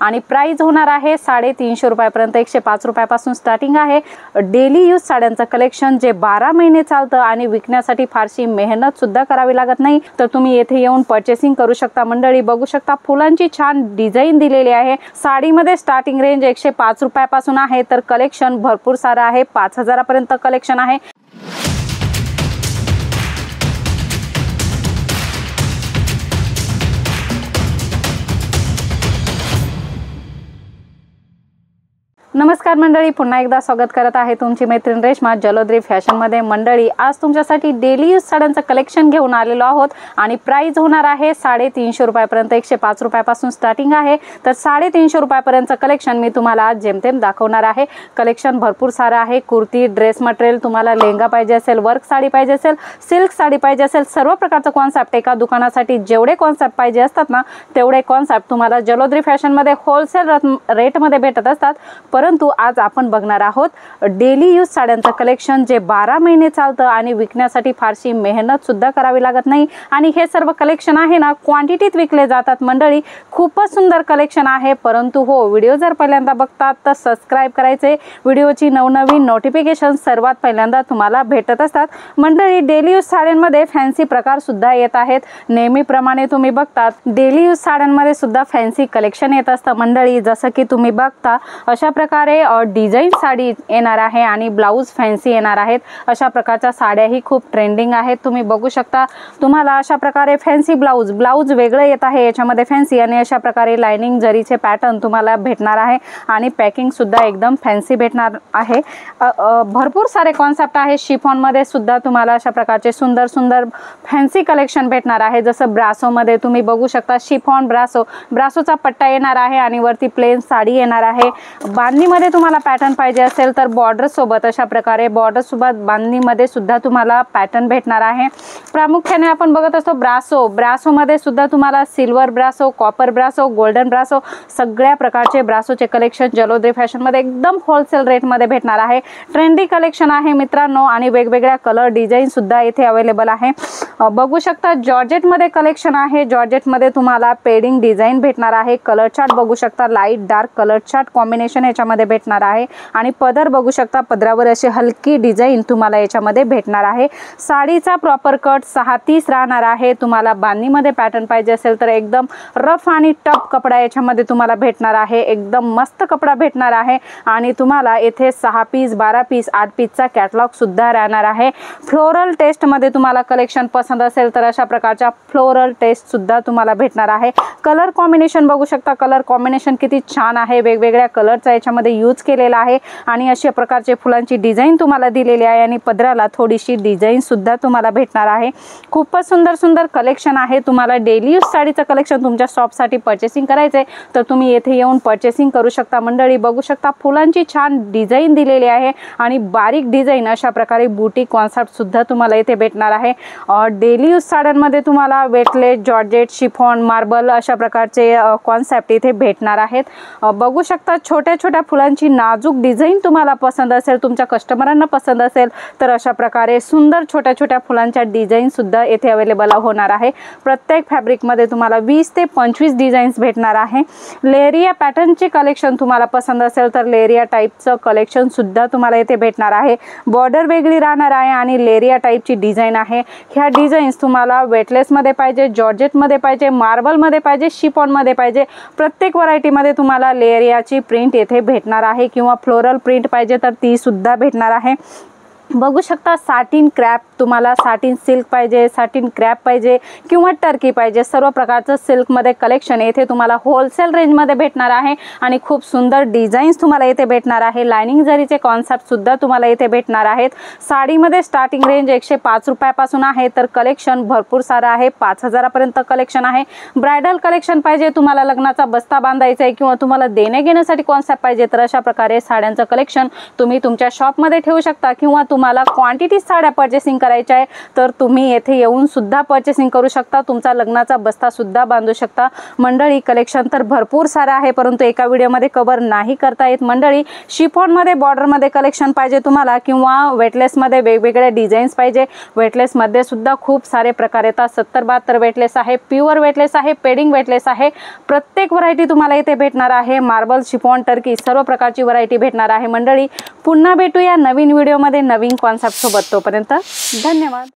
आणि प्राइस होणार आहे 350 रुपयापर्यंत। 105 रुपयापासून स्टार्टिंग आहे। डेली यूज साड्यांचं कलेक्शन जे 12 महिने चालतं आणि विकण्यासाठी फारशी मेहनत सुद्धा करावी लागत नाही, तर तुम्ही येथे येऊन परचेसिंग करू शकता। मंडळी बघू शकता फुलांची छान डिझाइन दिलेली आहे। साडीमध्ये स्टार्टिंग रेंज 105 रुपयापासून आहे, तर कलेक्शन भरपूर सारं आहे। 5000 पर्यंत कलेक्शन आहे। नमस्कार मंडळी, पुन्हा एकदा स्वागत करत आहे तुमची मैत्रीण रेश्मा जलोद्री फॅशन मध्ये। मंडळी आज तुमच्यासाठी डेली यूज साड्यांचं कलेक्शन घेऊन आलेलो आहोत आणि प्राइस होणार आहे 350 रुपयापर्यंत। 105 रुपयापासून स्टार्टिंग आहे, तर 350 रुपयापर्यंत कलेक्शन मी तुम्हाला आज जेमतेम दाखवणार आहे। कलेक्शन भरपूर सारं आहे। कुर्ती, ड्रेस मटेरियल, तुम्हाला लेहंगा पाहिजे असेल, वर्क साडी पाहिजे असेल, सिल्क साडी पाहिजे असेल, सर्व प्रकारचं कॉन्सेप्ट एका दुकानासाठी जेवढे कॉन्सेप्ट पाहिजे असतात ना, तेवढे कॉन्सेप्ट तुम्हाला जलोद्री फॅशन मध्ये होलसेल रेट मध्ये भेटत असतात। परंतु आज आपण बघणार आहोत डेली यूज साड्यांचं कलेक्शन जे 12 महिने चालतं आणि विकण्यासाठी फारशी मेहनत सुद्धा करावी लागत नाही। आणि हे सर्व कलेक्शन आहे ना क्वांटिटीत विकले जातात। मंडळी खूपच सुंदर कलेक्शन आहे। परंतु हो, व्हिडिओ जर पहिल्यांदा बघतात तर सबस्क्राइब करायचे। व्हिडिओची नवनवीन नोटिफिकेशन सर्वात पहिल्यांदा तुम्हाला भेटत असतात। मंडळी डेली यूज साड्यांमध्ये फॅन्सी प्रकार सुद्धा येत आहेत। नेहमीप्रमाणे तुम्ही बघतात डेली यूज साड्यांमध्ये सुद्धा फॅन्सी कलेक्शन येत असतं। मंडळी जसं की तुम्ही बघता अशा प्रकारे डिझाइन साडी येणार आहे आणि ब्लाउज फॅन्सी येणार आहेत। अशा प्रकारच्या साड्याही खूप ट्रेंडिंग आहेत। तुम्ही बघू शकता तुम्हाला अशा प्रकारे फॅन्सी ब्लाउज वेगळं येत आहे याच्यामध्ये फॅन्सी, आणि अशा प्रकारे लाइनिंग जरीचे पॅटर्न तुम्हाला भेटणार आहे आणि पॅकिंग सुद्धा एकदम फॅन्सी भेटणार आहे। भरपूर सारे कॉन्सेप्ट आहे। शिफॉन मध्ये सुद्धा तुम्हाला अशा प्रकारचे सुंदर सुंदर फॅन्सी कलेक्शन भेटणार आहे। जसं ब्रासो मध्ये तुम्ही बघू शकता शिफॉन ब्रासोचा पट्टा येणार आहे आणि वरती प्लेन साडी येणार आहे। बांधणीमध्ये तुम्हाला पॅटर्न पाहिजे असेल तर बॉर्डर सोबत अशा प्रकारे बॉर्डर सोबत बांधणीमध्ये सुद्धा तुम्हाला पॅटर्न भेटणार आहे। प्रामुख्याने आपण बघत असतो ब्रासो मध्ये सुद्धा तुम्हाला सिल्वर ब्रासो, कॉपर ब्रासो, गोल्डन ब्रासो सगळ्या प्रकारचे ब्रासोचे कलेक्शन जलोद्री फॅशन मध्ये एकदम होलसेल रेट मध्ये भेटणार आहे। ट्रेंडी कलेक्शन आहे मित्रांनो, आणि वेगवेगळ्या कलर डिझाइन सुद्धा इथे अवेलेबल आहे। बघू शकता जॉर्जेट मध्ये कलेक्शन आहे। जॉर्जेट मध्ये तुम्हाला पेडिंग डिझाइन भेटणार आहे। कलर चार्ट बघू शकता, light dark colour chart combination याच्यामध्ये भेटणार आहे। आणि पदर बघू शकता, पदरावर अशी हलकी डिझाइन तुम्हाला याच्यामध्ये भेटणार आहे। साडीचा प्रॉपर कट 6:30 राहणार आहे। तुम्हाला बांधणीमध्ये पॅटर्न पाहिजे असेल तर एकदम रफ आणि टफ कपडा याच्यामध्ये तुम्हाला भेटणार आहे। एकदम मस्त कपडा भेटणार आहे आणि तुम्हाला इथे 6 पीस, 12 पीस, 8 पीसचा कॅटलॉग सुद्धा राहणार आहे। फ्लोरल टेस्ट मध्ये तुम्हाला कलेक्शन पसंत असेल तर अशा प्रकारच्या फ्लोरल टेस्ट सुद्धा तुम्हाला भेटणार आहे। कलर कॉम्बिनेशन बघू शकता, कलर कॉम्बिनेशन किती छान आहे। वेगवेगळ्या कलरचा याच्यामध्ये यूज केलेला आहे आणि अशा प्रकारचे फुलांची डिझाइन तुम्हाला दिलेली आहे आणि पदराला थोडीशी डिझाइन सुद्धा तुम्हाला भेटणार आहे। खूपच सुंदर सुंदर कलेक्शन आहे। तुम्हाला डेली यूज साडीचं कलेक्शन तुमच्या शॉपसाठी परचेसिंग करायचे तर तुम्ही येथे येऊन परचेसिंग करू शकता। मंडळी बघू शकता फुलांची छान डिझाइन दिलेली आहे आणि बारीक डिझाइन अशा प्रकारे बुटी कॉन्सेप्ट सुद्धा तुम्हाला इथे भेटणार आहे। डेली यूज साड्यांमध्ये तुम्हाला वेटलेस, जॉर्जेट, शिफॉन, मार्बल अशा प्रकारचे कॉन्सेप्ट इथे भेटणार आहेत। बघू शकता छोट्या छोट्या फुलांची नाजूक डिझाइन तुम्हाला पसंत असेल, तुमच्या कस्टमरांना पसंत असेल तर अशा प्रकारे सुंदर छोट्या छोट्या फुलांच्या डिझाइन सुद्धा येथे अवेलेबल होणार आहे। प्रत्येक फॅब्रिक मध्ये तुम्हाला 20 ते 25 डिझाइन्स भेटणार आहे। लेरिया पॅटर्नचे कलेक्शन तुम्हाला पसंत असेल तर लेरिया टाइपचं कलेक्शन सुद्धा तुम्हाला येथे भेटणार आहे। बॉर्डर वेगळी राहणार आहे आणि लेरिया टाइपची डिझाइन आहे। ह्या डिझाइन्स तुम्हाला वेटलेस मध्ये पाहिजे, जॉर्जेट मध्ये पाहिजे, मार्बल मध्ये पाहिजे, शिफॉन मध्ये पाहिजे, प्रत्येक व्हरायटी मध्ये तुम्हाला लेरियाची प्रिंट येथे भेटणार आहे किंवा फ्लोरल प्रिंट पाहिजे तर ती सुद्धा भेटणार आहे। बघू शकता साटिन क्रॅप, तुम्हाला साटिन सिल्क पाहिजे, साटिन क्रॅप पाहिजे किंवा टर्की पाहिजे, सर्व प्रकारचं सिल्क मध्ये कलेक्शन येथे तुम्हाला होलसेल रेंज मध्ये भेटणार आहे आणि खूप सुंदर डिझाइन्स तुम्हाला येथे भेटणार आहे। लाइनिंग जरीचे कॉन्सेप्ट सुद्धा तुम्हाला येथे भेटणार आहेत। साडीमध्ये स्टार्टिंग रेंज 105 रुपयापासून आहे, तर कलेक्शन भरपूर सारं आहे। 5000 पर्यंत कलेक्शन आहे। ब्राइडल कलेक्शन पाहिजे, तुम्हाला लग्नाचा बस्ता बांधायचा आहे किंवा तुम्हाला देणे घेण्यासाठी कॉन्सेप्ट पाहिजे तर अशा प्रकारे साड्यांचं कलेक्शन तुम्ही तुमच्या शॉप मध्ये ठेवू शकता किंवा तुम्हाला क्वांटिटी साड्या पर्चेसिंग करायच्या आहे तर तुम्ही येथे येऊन सुद्धा पर्चेसिंग करू शकता, तुमचा लग्नाचा बस्ता सुद्धा बांधू शकता। मंडळी कलेक्शन तर भरपूर सारे आहे, परंतु एका व्हिडिओमध्ये कव्हर नाही करता येत। मंडळी शिफॉन मध्ये बॉर्डर मध्ये कलेक्शन पाहिजे तुम्हाला किंवा वेटलेस मध्ये वेगवेगळे डिझाईन्स पाहिजे, वेटलेस मध्ये सुद्धा खूप सारे प्रकार येतात। 70-72 वेटलेस आहे, प्युअर वेटलेस आहे, पेडिंग वेटलेस आहे, प्रत्येक व्हरायटी तुम्हाला इथे भेटणार आहे। मार्बल, शिफॉन, टर्की सर्व प्रकारची व्हरायटी भेटणार आहे। मंडळी पुन्हा भेटूया नवीन व्हिडिओ मध्ये नवीन कॉन्सेप्ट सोबत, तोपर्यंत धन्यवाद।